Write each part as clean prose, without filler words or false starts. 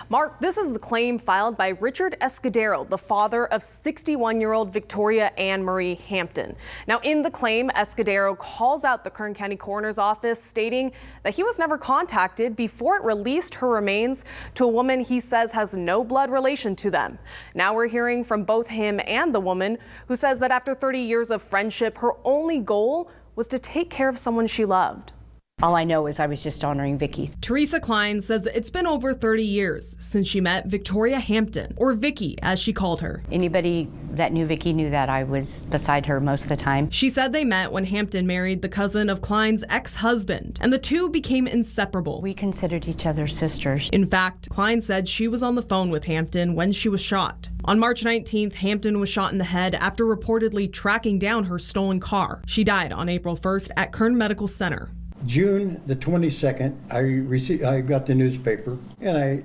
Mark, this is the claim filed by Richard Escudero, the father of 61-year-old Victoria Ann Marie Hampton. Now, in the claim, Escudero calls out the Kern County Coroner's Office, stating that he was never contacted before it released her remains to a woman he says has no blood relation to them. Now we're hearing from both him and the woman, who says that after 30 years of friendship, her only goal was to take care of someone she loved. All I know is I was just honoring Vicky. Teresa Klein says it's been over 30 years since she met Victoria Hampton, or Vicky as she called her. Anybody that knew Vicky knew that I was beside her most of the time. She said they met when Hampton married the cousin of Klein's ex-husband, and the two became inseparable. We considered each other sisters. In fact, Klein said she was on the phone with Hampton when she was shot. On March 19th, Hampton was shot in the head after reportedly tracking down her stolen car. She died on April 1st at Kern Medical Center. June the 22nd, I got the newspaper and I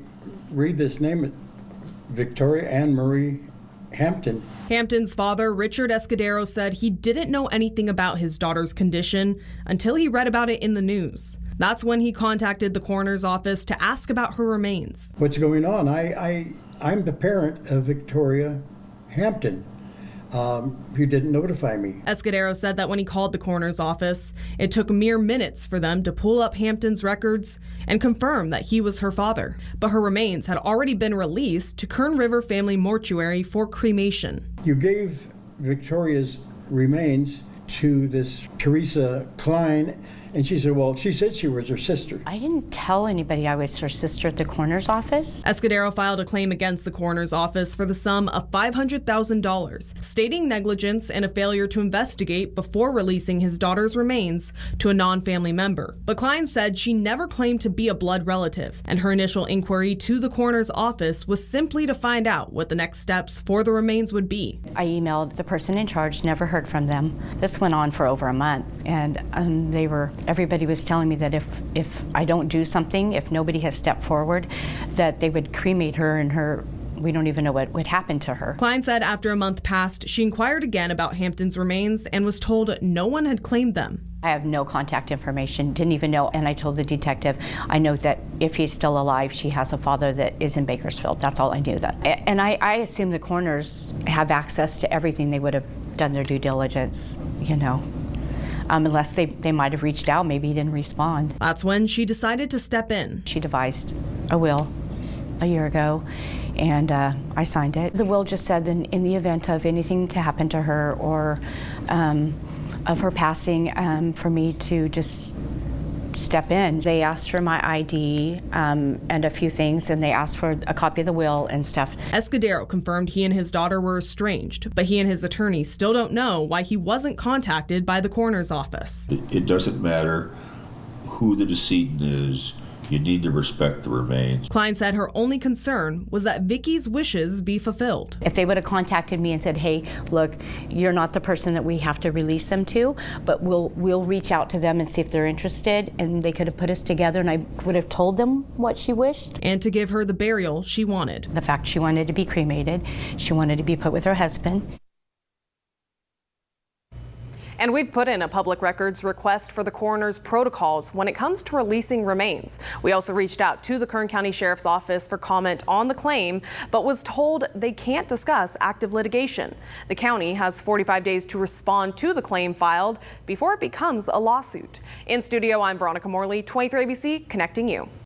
read this name, Victoria Ann Marie Hampton. Hampton's father, Richard Escudero, said he didn't know anything about his daughter's condition until he read about it in the news. That's when he contacted the coroner's office to ask about her remains. What's going on? I'm the parent of Victoria Hampton. You didn't notify me. Escudero said that when he called the coroner's office, it took mere minutes for them to pull up Hampton's records and confirm that he was her father. But her remains had already been released to Kern River Family Mortuary for cremation. You gave Victoria's remains to this Teresa Klein, and she said, well, she said she was her sister. I didn't tell anybody I was her sister at the coroner's office. Escudero filed a claim against the coroner's office for the sum of $500,000, stating negligence and a failure to investigate before releasing his daughter's remains to a non-family member. But Klein said she never claimed to be a blood relative, and her initial inquiry to the coroner's office was simply to find out what the next steps for the remains would be. I emailed the person in charge, never heard from them. This went on for over a month, and everybody was telling me that if I don't do something, if nobody has stepped forward, that they would cremate her, and we don't even know what would happen to her. Klein said after a month passed, she inquired again about Hampton's remains and was told no one had claimed them. I have no contact information, didn't even know, and I told the detective, I know that if he's still alive, she has a father that is in Bakersfield. That's all I knew. And I assume the coroners have access to everything. They would have done their due diligence, you know. Unless they might have reached out, maybe he didn't respond. That's when she decided to step in. She devised a will a year ago, and I signed it. The will just said in the event of anything to happen to her or of her passing, for me to just step in. They asked for my ID and a few things, and they asked for a copy of the will and stuff. Escudero confirmed he and his daughter were estranged, but he and his attorney still don't know why he wasn't contacted by the coroner's office. It doesn't matter who the decedent is. You need to respect the remains. Klein said her only concern was that Vicky's wishes be fulfilled. If they would have contacted me and said, hey, look, you're not the person that we have to release them to, but we'll reach out to them and see if they're interested, and they could have put us together, and I would have told them what she wished. And to give her the burial she wanted. The fact she wanted to be cremated, she wanted to be put with her husband. And we've put in a public records request for the coroner's protocols when it comes to releasing remains. We also reached out to the Kern County Sheriff's Office for comment on the claim, but was told they can't discuss active litigation. The county has 45 days to respond to the claim filed before it becomes a lawsuit. In studio, I'm Veronica Morley, 23 ABC, connecting you.